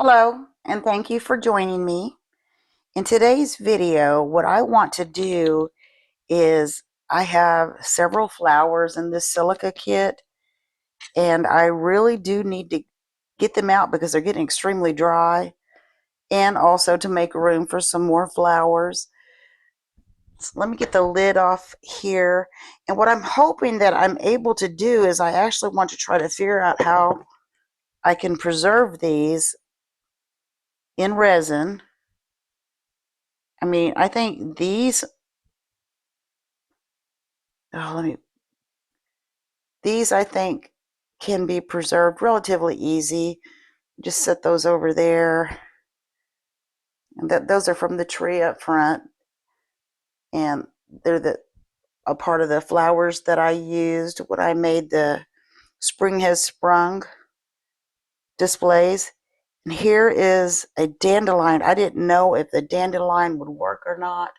Hello, and thank you for joining me. In today's video, what I want to do is I have several flowers in this silica kit, and I really do need to get them out because they're getting extremely dry, and also to make room for some more flowers. So let me get the lid off here. And what I'm hoping that I'm able to do is I actually want to try to figure out how I can preserve these in resin. I mean, I think these these I think can be preserved relatively easy. Just set those over there. And those are from the tree up front. And they're a part of the flowers that I used when I made the Spring Has Sprung displays. And here is a dandelion. I didn't know if the dandelion would work or not.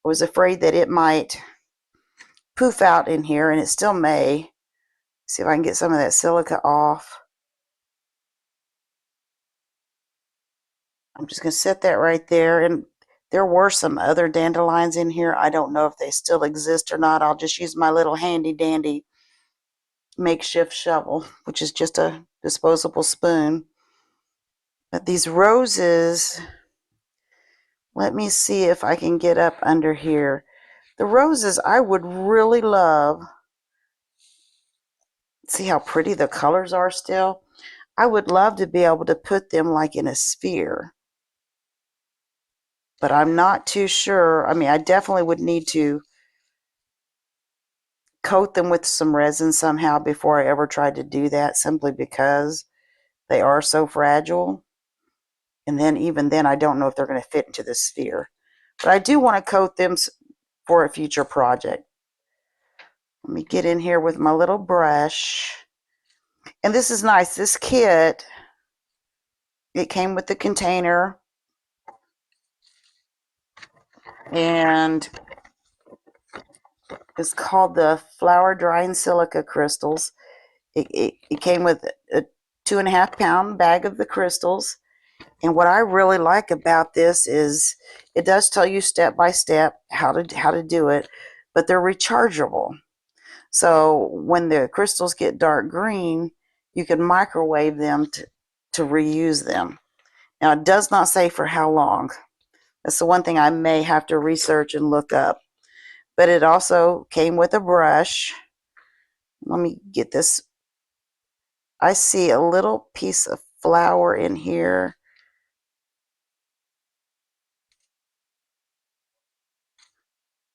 I was afraid that it might poof out in here, and it still may. See if I can get some of that silica off. I'm just going to set that right there. And there were some other dandelions in here. I don't know if they still exist or not. I'll just use my little handy dandy makeshift shovel, which is just a disposable spoon. But these roses, let me see if I can get up under here. The roses I would really love. See how pretty the colors are still? I would love to be able to put them like in a sphere. But I'm not too sure. I mean, I definitely would need to coat them with some resin somehow before I ever tried to do that, simply because they are so fragile. And then even then, I don't know if they're going to fit into the sphere. But I do want to coat them for a future project. Let me get in here with my little brush. And this is nice. This kit, it came with the container. And it's called the Flower Drying Silica Crystals. It came with a 2.5 pound bag of the crystals. And what I really like about this is it does tell you step by step how to do it, but they're rechargeable. So when the crystals get dark green, you can microwave them to reuse them. Now, it does not say for how long. That's the one thing I may have to research and look up. But it also came with a brush. Let me get this. I see a little piece of flower in here.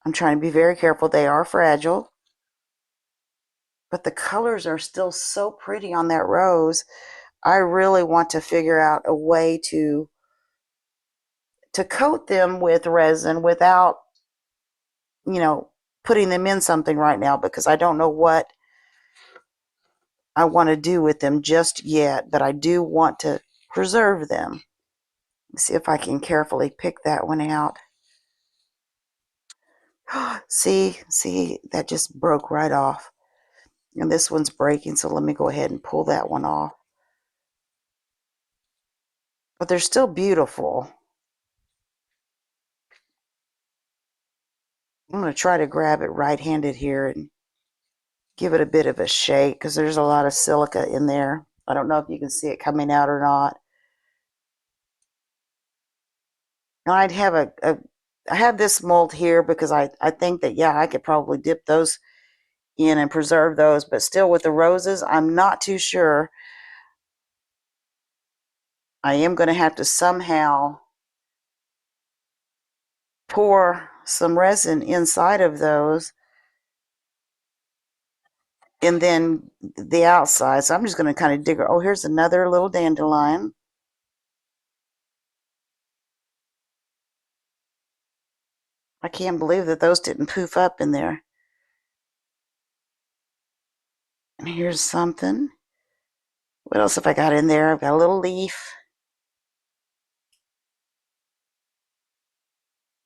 I'm trying to be very careful. They are fragile, but the colors are still so pretty on that rose. I really want to figure out a way to coat them with resin without, putting them in something right now, because I don't know what I want to do with them just yet, but I do want to preserve them. Let's see if I can carefully pick that one out. See, that just broke right off. And this one's breaking, so let me go ahead and pull that one off. But they're still beautiful. I'm going to try to grab it right-handed here and give it a bit of a shake, because there's a lot of silica in there. I don't know if you can see it coming out or not. Now I have this mold here because I think that, yeah, I could probably dip those in and preserve those, but still with the roses, I'm not too sure. I am going to have to somehow pour some resin inside of those, and then the outside. So I'm just going to kind of dig. Oh, here's another little dandelion. I can't believe that those didn't poof up in there. And here's something. What else have I got in there? I've got a little leaf.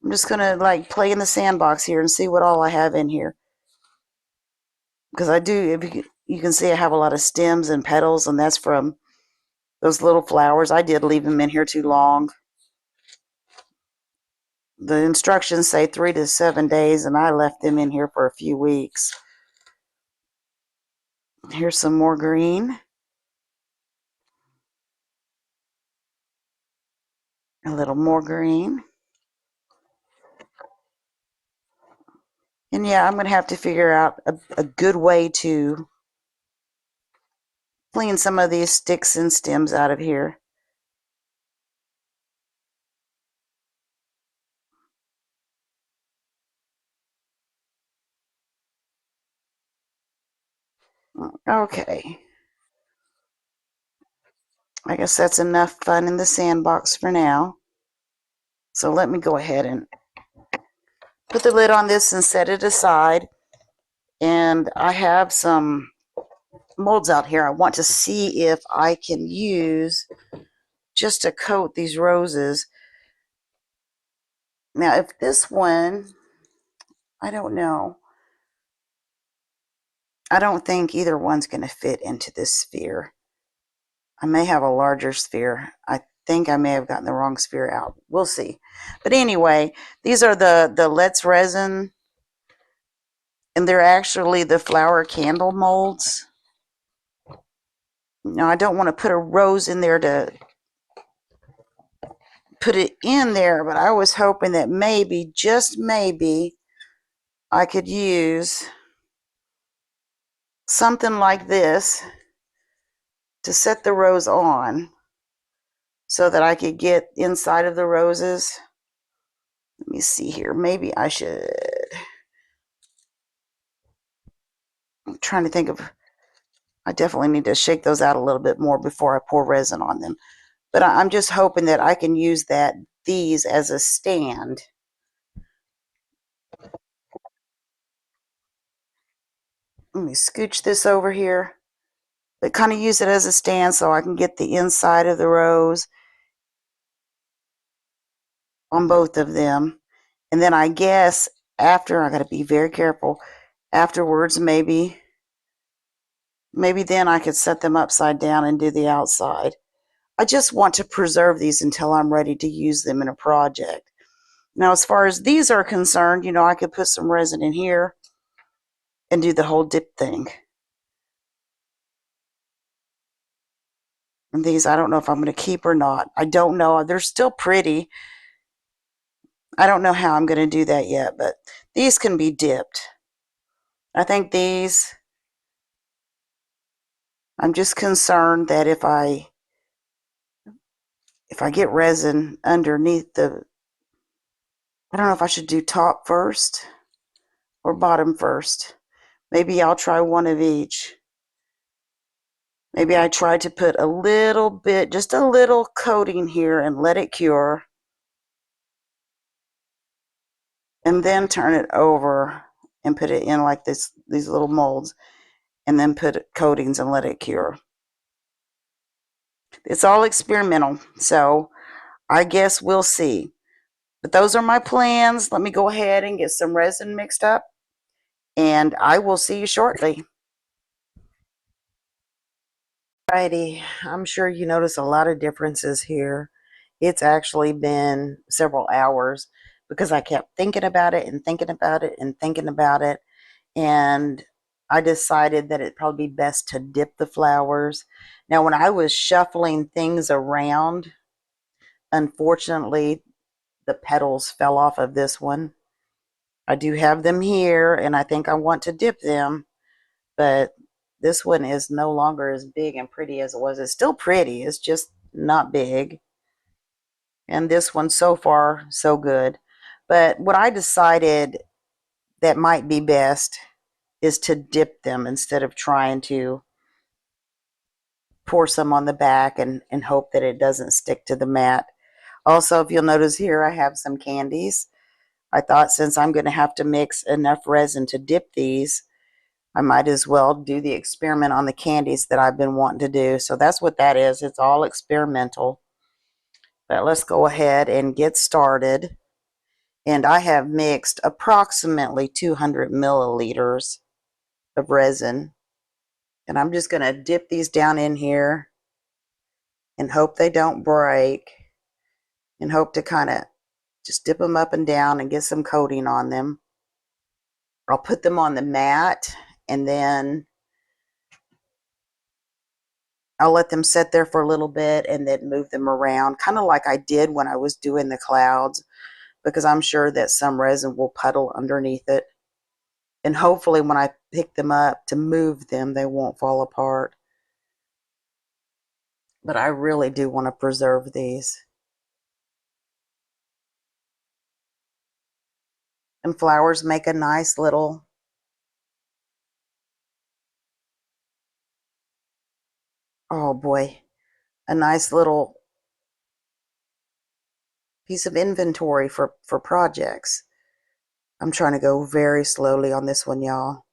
I'm just going to like play in the sandbox here and see what all I have in here. Because I do, if you can see, I have a lot of stems and petals, and that's from Those little flowers, I did leave them in here too long. The instructions say 3 to 7 days, and I left them in here for a few weeks. Here's some more green. A little more green. And yeah, I'm going to have to figure out a good way to clean some of these sticks and stems out of here. Okay. I guess that's enough fun in the sandbox for now. So let me go ahead and put the lid on this and set it aside. And I have some molds out here. I want to see if I can use just to coat these roses. Now, if this one, I don't know. I don't think either one's going to fit into this sphere. I may have a larger sphere. I think I may have gotten the wrong sphere out. We'll see. But anyway, these are the Let's Resin, and they're actually the flower candle molds. Now, I don't want to put a rose in there to put it in there, but I was hoping that maybe, just maybe, I could use something like this to set the rose on so that I could get inside of the roses. Let me see here. Maybe I should. I'm trying to think of. I definitely need to shake those out a little bit more before I pour resin on them. But I'm just hoping that I can use these as a stand. Let me scooch this over here. But kind of use it as a stand so I can get the inside of the rose on both of them. And then I guess after, I got to be very careful. Afterwards, maybe then I could set them upside down and do the outside. I just want to preserve these until I'm ready to use them in a project. Now, as far as these are concerned, I could put some resin in here and do the whole dip thing. And these, I don't know if I'm going to keep or not. I don't know. They're still pretty. I don't know how I'm going to do that yet, but these can be dipped. I think these, I'm just concerned that if I get resin underneath I don't know if I should do top first or bottom first. Maybe I'll try one of each. Maybe I try to put a little bit, just a little coating here and let it cure. And then turn it over and put it in like these little molds. And then put coatings and let it cure. It's all experimental, so I guess we'll see. But those are my plans. Let me go ahead and get some resin mixed up, and I will see you shortly. Alrighty, I'm sure you notice a lot of differences here. It's actually been several hours because I kept thinking about it and thinking about it and thinking about it, and I decided that it'd probably be best to dip the flowers. Now, when I was shuffling things around, unfortunately, the petals fell off of this one. I do have them here, and I think I want to dip them, but this one is no longer as big and pretty as it was. It's still pretty, it's just not big. And this one, so far, so good. But what I decided that might be best is to dip them instead of trying to pour some on the back and hope that it doesn't stick to the mat. Also, if you'll notice here, I have some candies. I thought since I'm going to have to mix enough resin to dip these, I might as well do the experiment on the candies that I've been wanting to do. So that's what that is. It's all experimental. But let's go ahead and get started. And I have mixed approximately 200 milliliters of resin. And I'm just going to dip these down in here and hope they don't break, and hope to kind of just dip them up and down and get some coating on them. I'll put them on the mat, and then I'll let them sit there for a little bit and then move them around, kind of like I did when I was doing the clouds, because I'm sure that some resin will puddle underneath it. And hopefully when I pick them up to move them, they won't fall apart. But I really do want to preserve these. And flowers make a nice little, oh boy, a nice little piece of inventory for projects. I'm trying to go very slowly on this one, y'all.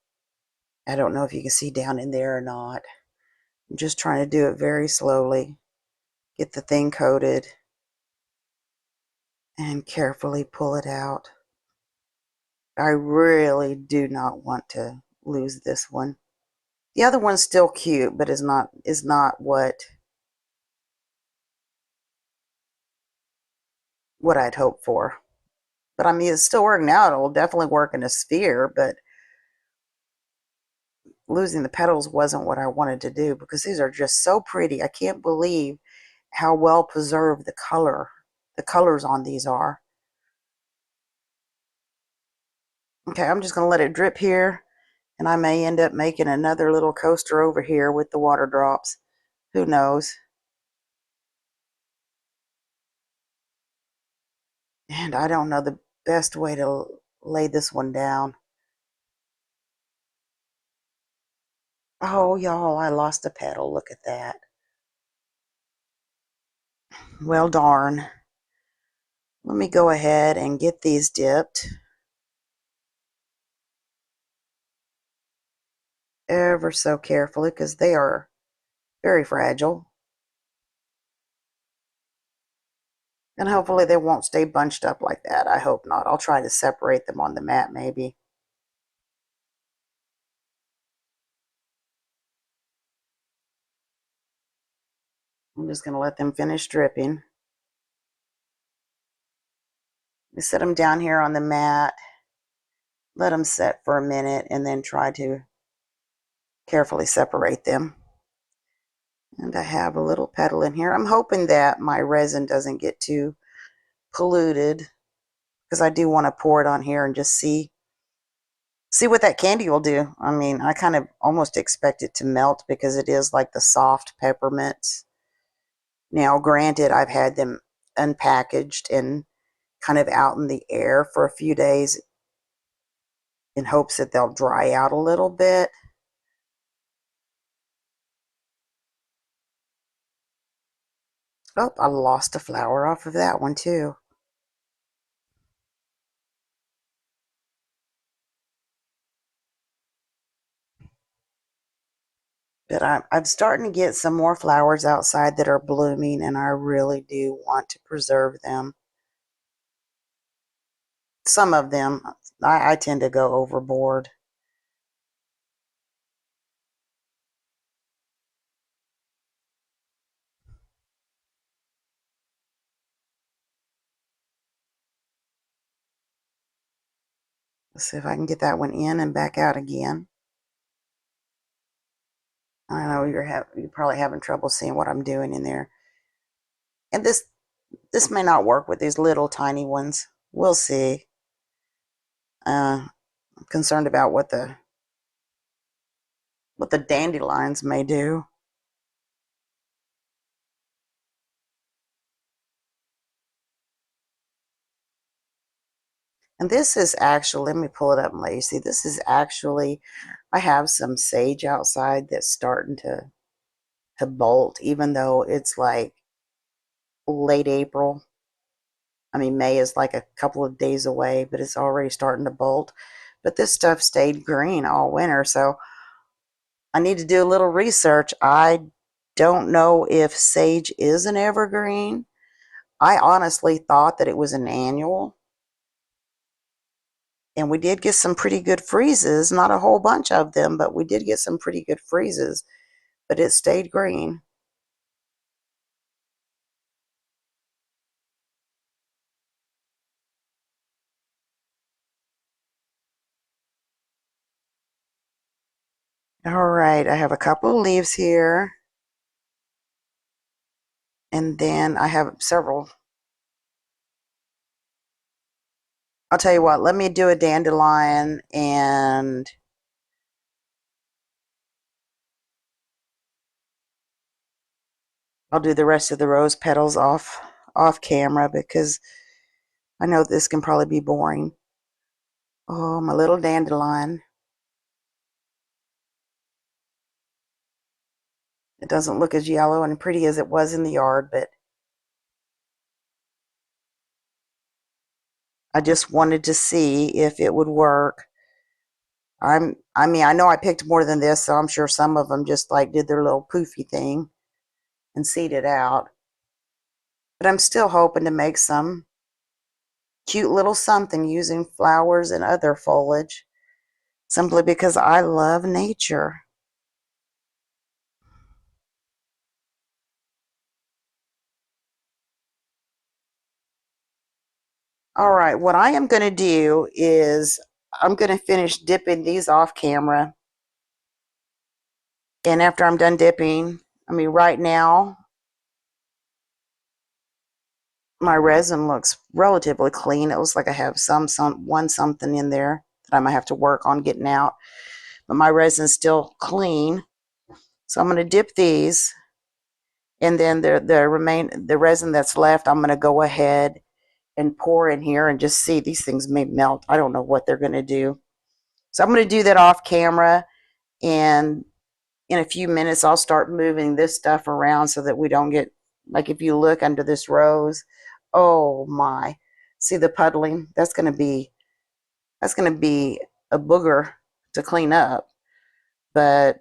I don't know if you can see down in there or not. I'm just trying to do it very slowly. Get the thing coated and carefully pull it out. I really do not want to lose this one. The other one's still cute, but is not what I'd hoped for. But I mean, it's still working out. It'll definitely work in a sphere, but losing the petals wasn't what I wanted to do, because these are just so pretty. I can't believe how well preserved the colors on these are. Okay, I'm just going to let it drip here, and I may end up making another little coaster over here with the water drops. Who knows? And I don't know the best way to lay this one down. Oh, y'all, I lost a petal. Look at that. Well, darn. Let me go ahead and get these dipped ever so carefully, because they are very fragile. And hopefully they won't stay bunched up like that. I hope not. I'll try to separate them on the mat maybe. I'm just going to let them finish dripping. We set them down here on the mat, let them set for a minute, and then try to carefully separate them. And I have a little petal in here. I'm hoping that my resin doesn't get too polluted, because I do want to pour it on here and just see what that candy will do. I mean, I kind of almost expect it to melt, because it is like the soft peppermints. Now, granted, I've had them unpackaged and kind of out in the air for a few days in hopes that they'll dry out a little bit. Oh, I lost a flower off of that one too. But I'm starting to get some more flowers outside that are blooming, and I really do want to preserve them. Some of them, I tend to go overboard. Let's see if I can get that one in and back out again. I know you're probably having trouble seeing what I'm doing in there. And this may not work with these little tiny ones. We'll see. I'm concerned about what the dandelions may do. And this is actually, let me pull it up and let you see. This is actually, I have some sage outside that's starting to bolt, even though it's like late April. I mean, May is like a couple of days away, but it's already starting to bolt. But this stuff stayed green all winter, so I need to do a little research. I don't know if sage is an evergreen. I honestly thought that it was an annual. And we did get some pretty good freezes, not a whole bunch of them, but we did get some pretty good freezes. But it stayed green. All right, I have a couple of leaves here. And then I have several. I'll tell you what, let me do a dandelion and I'll do the rest of the rose petals off camera because I know this can probably be boring. Oh, my little dandelion. It doesn't look as yellow and pretty as it was in the yard, but I just wanted to see if it would work. I mean, I know I picked more than this, so I'm sure some of them just like did their little poofy thing and seeded out. But I'm still hoping to make some cute little something using flowers and other foliage simply because I love nature. All right, what I am going to do is I'm going to finish dipping these off camera. And after I'm done dipping, I mean, right now, my resin looks relatively clean. It looks like I have one something in there that I might have to work on getting out. But my resin's still clean. So I'm going to dip these. And then the resin that's left, I'm going to go ahead and pour in here and just see. These things may melt. I don't know what they're going to do. So I'm going to do that off camera, and in a few minutes I'll start moving this stuff around so that we don't get, like, if you look under this rose, oh my, see the puddling? That's going to be a booger to clean up, but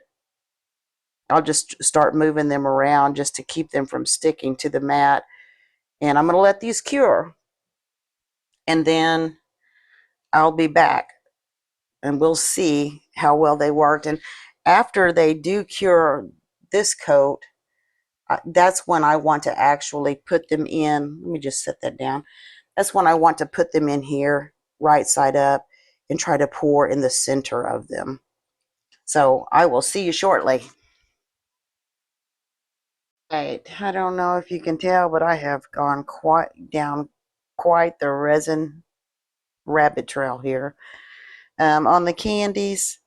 I'll just start moving them around just to keep them from sticking to the mat. And I'm going to let these cure, and then I'll be back and we'll see how well they worked. And after they do cure this coat, that's when I want to actually put them in. Let me just set that down. That's when I want to put them in here, right side up, and try to pour in the center of them. So I will see you shortly. Right, I don't know if you can tell, but I have gone quite the resin rabbit trail here. On the candies,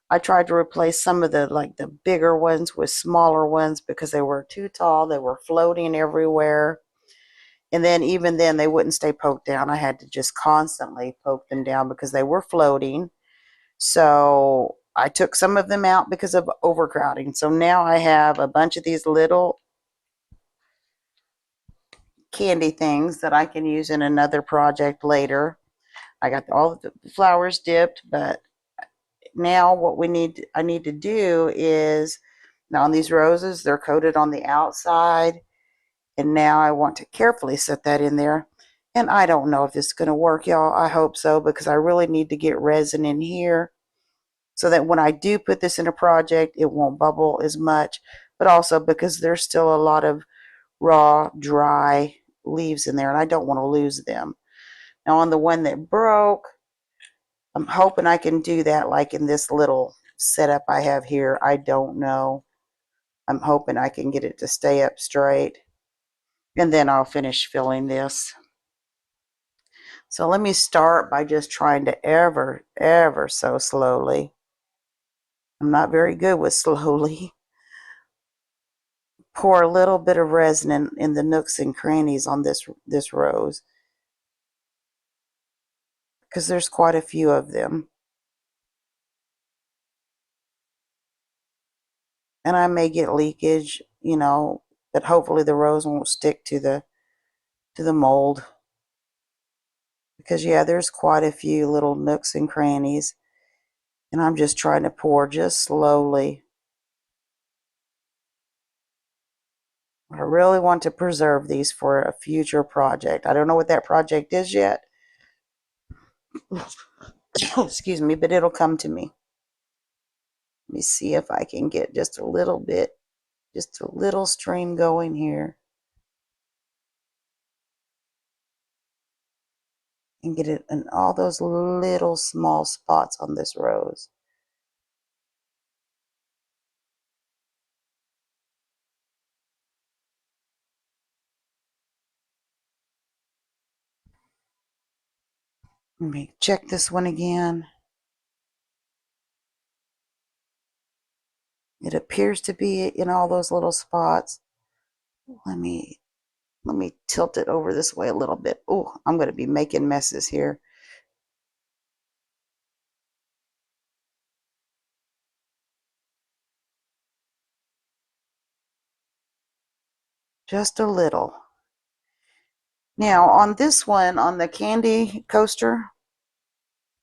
I tried to replace some of the bigger ones with smaller ones because they were too tall. They were floating everywhere. And then even then they wouldn't stay poked down. I had to just constantly poke them down because they were floating. So I took some of them out because of overcrowding. So now I have a bunch of these little candy things that I can use in another project later. I got all the flowers dipped, but now what I need to do is, now on these roses, they're coated on the outside, and now I want to carefully set that in there. And I don't know if this is going to work, y'all. I hope so, because I really need to get resin in here so that when I do put this in a project, it won't bubble as much, but also because there's still a lot of raw, dry leaves in there, and I don't want to lose them. Now on the one that broke, I'm hoping I can do that like in this little setup I have here. I don't know. I'm hoping I can get it to stay up straight. And then I'll finish filling this. So let me start by just trying to ever so slowly. I'm not very good with slowly. Pour a little bit of resin in the nooks and crannies on this rose, because there's quite a few of them. And I may get leakage, but hopefully the rose won't stick to the mold. Because yeah, there's quite a few little nooks and crannies. And I'm just trying to pour just slowly. I really want to preserve these for a future project. I don't know what that project is yet. Excuse me, but it'll come to me. Let me see if I can get just a little bit, just a little stream going here. And get it in all those little small spots on this rose. Let me check this one again. It appears to be in all those little spots. Let me tilt it over this way a little bit. Oh, I'm going to be making messes here. Just a little. Now on this one, on the candy coaster,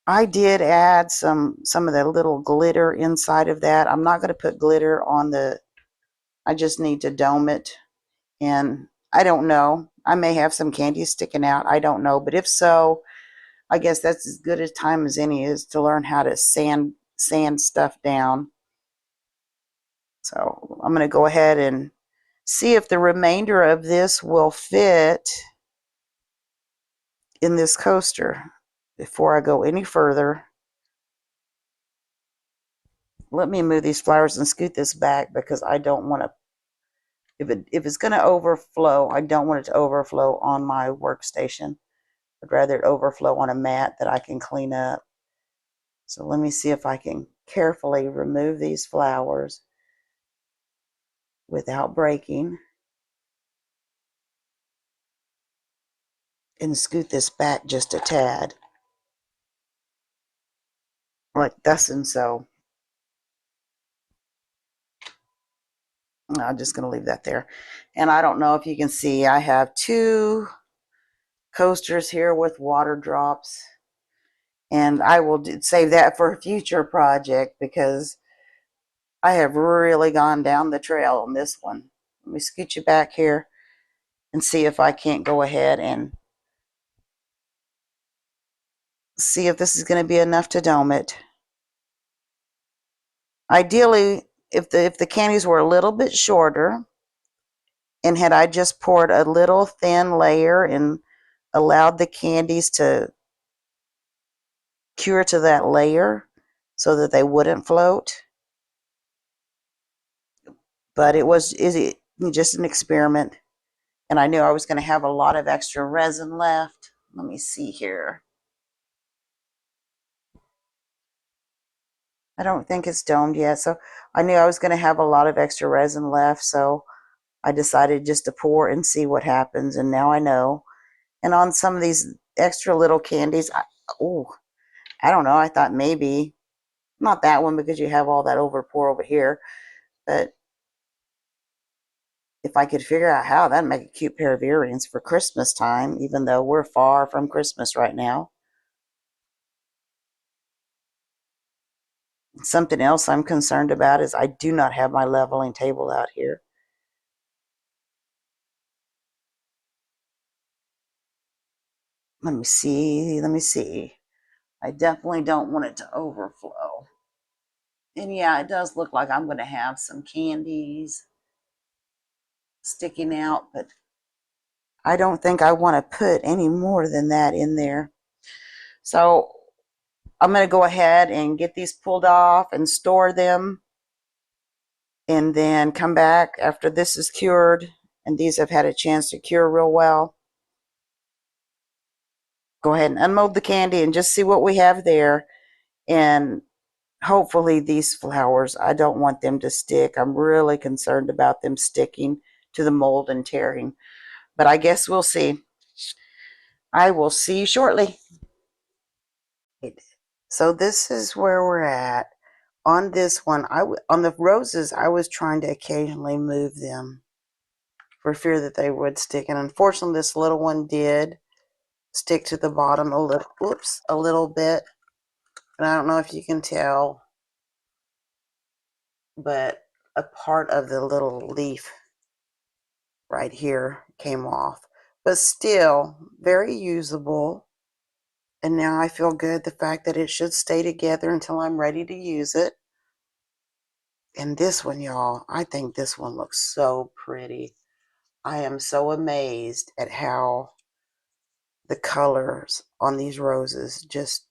I did add some of that little glitter inside of that. I'm not going to put glitter on the, I just need to dome it. And I don't know. I may have some candy sticking out. I don't know. But if so, I guess that's as good a time as any is to learn how to sand stuff down. So I'm going to go ahead and see if the remainder of this will fit in this coaster before I go any further. Let me move these flowers and scoot this back because I don't want to, if it's going to overflow, I don't want it to overflow on my workstation. I'd rather it overflow on a mat that I can clean up. So let me see if I can carefully remove these flowers without breaking and scoot this back just a tad, like thus and so. I'm just going to leave that there. And I don't know if you can see, I have two coasters here with water drops. And I will save that for a future project because I have really gone down the trail on this one. Let me scoot you back here and see if I can't go ahead and see if this is going to be enough to dome it. Ideally, if the candies were a little bit shorter, and had I just poured a little thin layer and allowed the candies to cure to that layer so that they wouldn't float. But it was just an experiment, and I knew I was going to have a lot of extra resin left. Let me see here. I don't think it's domed yet, so I knew I was going to have a lot of extra resin left, so I decided just to pour and see what happens, and now I know. And on some of these extra little candies, I don't know, I thought maybe, not that one because you have all that over pour over here, but if I could figure out how, that'd make a cute pair of earrings for Christmas time, even though we're far from Christmas right now. Something else I'm concerned about is I do not have my leveling table out here. Let me see. I definitely don't want it to overflow. And yeah, it does look like I'm going to have some candies sticking out, but I don't think I want to put any more than that in there. So I'm going to go ahead and get these pulled off and store them, and then come back after this is cured and these have had a chance to cure real well. Go ahead and unmold the candy and just see what we have there. And hopefully these flowers, I don't want them to stick. I'm really concerned about them sticking to the mold and tearing. But I guess we'll see. I will see you shortly. So this is where we're at. On this one, on the roses, I was trying to occasionally move them for fear that they would stick. And unfortunately, this little one did stick to the bottom a little bit. And I don't know if you can tell, but a part of the little leaf right here came off. But still, very usable. And now I feel good the fact that it should stay together until I'm ready to use it. And this one, y'all, I think this one looks so pretty. I am so amazed at how the colors on these roses, just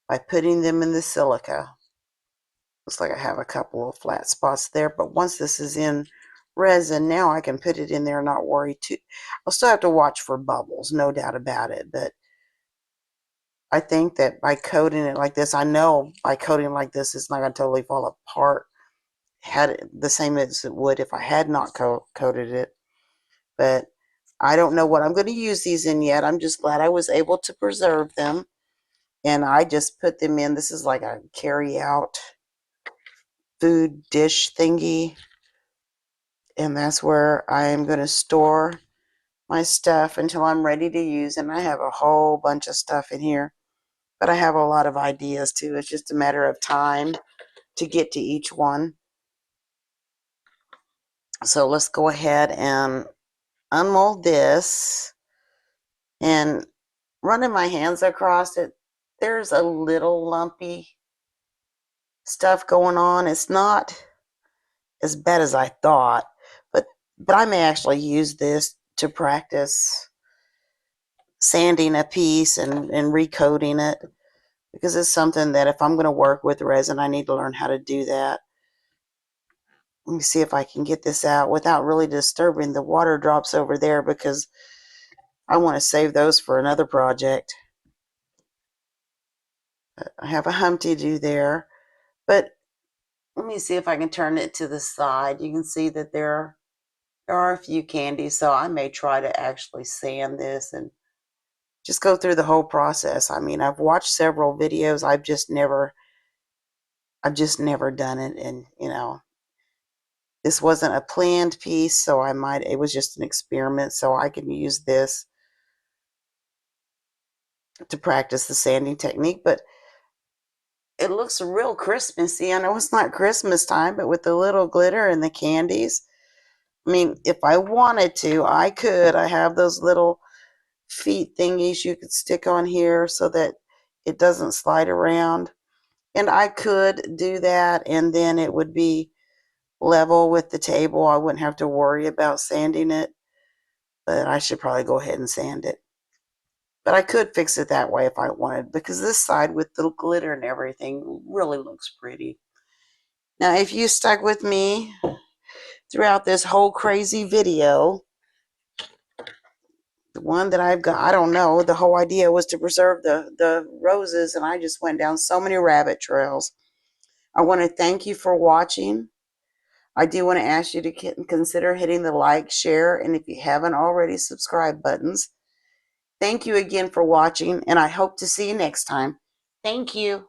by putting them in the silica. Looks like I have a couple of flat spots there, but once this is in resin, now I can put it in there and not worry too. I'll still have to watch for bubbles, no doubt about it, but I think that by coating it like this, I know by coating it like this, it's not going to totally fall apart. Had it the same as it would if I had not coated it. But I don't know what I'm going to use these in yet. I'm just glad I was able to preserve them. And I just put them in. This is like a carry out food dish thingy. And that's where I am going to store my stuff until I'm ready to use. And I have a whole bunch of stuff in here. But I have a lot of ideas too. It's just a matter of time to get to each one. So let's go ahead and unmold this. And running my hands across it, there's a little lumpy stuff going on. It's not as bad as I thought, but I may actually use this to practice sanding a piece and recoating it, because it's something that if I'm going to work with resin, I need to learn how to do that. Let me see if I can get this out without really disturbing the water drops over there, because I want to save those for another project. I have a Humpty Do there, but let me see if I can turn it to the side. You can see that there are a few candies, so I may try to actually sand this and just go through the whole process. I mean, I've watched several videos. I've just never done it, and you know, this wasn't a planned piece, so it was just an experiment, so I can use this to practice the sanding technique. But it looks real Christmassy. I know it's not Christmas time, but with the little glitter and the candies, I mean, if I wanted to, I could. I have those little feet thingies you could stick on here so that it doesn't slide around. And I could do that, and then it would be level with the table. I wouldn't have to worry about sanding it, but I should probably go ahead and sand it. But I could fix it that way if I wanted, because this side with the glitter and everything really looks pretty. Now, if you stuck with me throughout this whole crazy video, the one that I've got, I don't know, the whole idea was to preserve the roses, and I just went down so many rabbit trails. I want to thank you for watching. I do want to ask you to consider hitting the like, share, and if you haven't already, subscribe buttons. Thank you again for watching, and I hope to see you next time. Thank you.